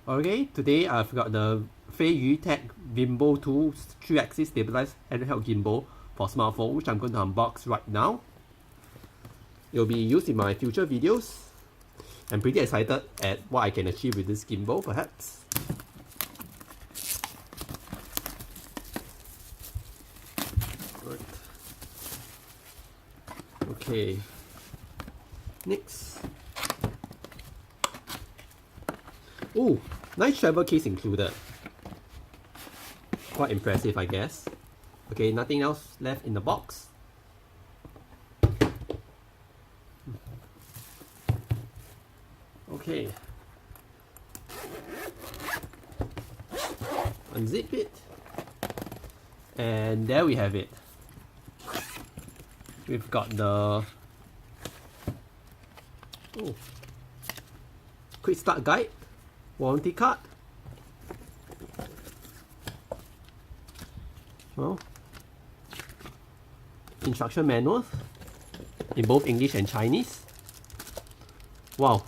Okay, today I've got the Feiyu Tech Vimble 2 3-axis stabilized handheld gimbal for smartphone, which I'm going to unbox right now. It will be used in my future videos. I'm pretty excited at what I can achieve with this gimbal, perhaps. Right. Okay. Next. Ooh, nice travel case included. Quite impressive, I guess. Okay, nothing else left in the box. Okay. Unzip it. And there we have it. We've got the quick start guide, warranty card. Well, instruction manual in both English and Chinese. Wow.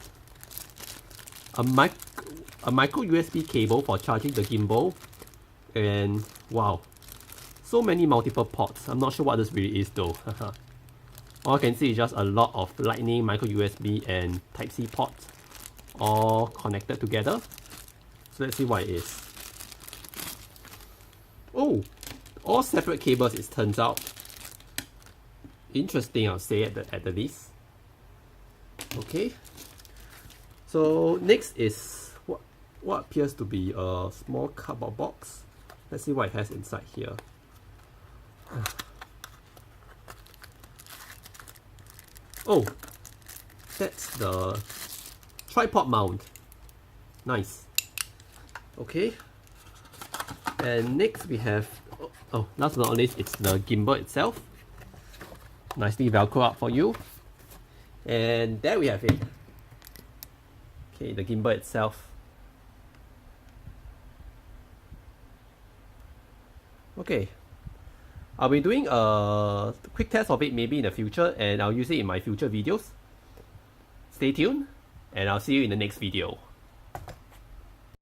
A micro USB cable for charging the gimbal, and wow, so many multiple ports. I'm not sure what this really is though. All I can see is just a lot of lightning, micro USB and Type-C ports all connected together. So let's see what it is. Oh, all separate cables, it turns out. Interesting, I'll say at the least. Okay. So next is what appears to be a small cardboard box. Let's see what it has inside here. Oh, that's the tripod mount. Nice. Okay. And next we have, last but not least, it's the gimbal itself. Nicely velcro up for you. And there we have it. Okay, the gimbal itself. Okay, I'll be doing a quick test of it maybe in the future, and I'll use it in my future videos. Stay tuned, and I'll see you in the next video.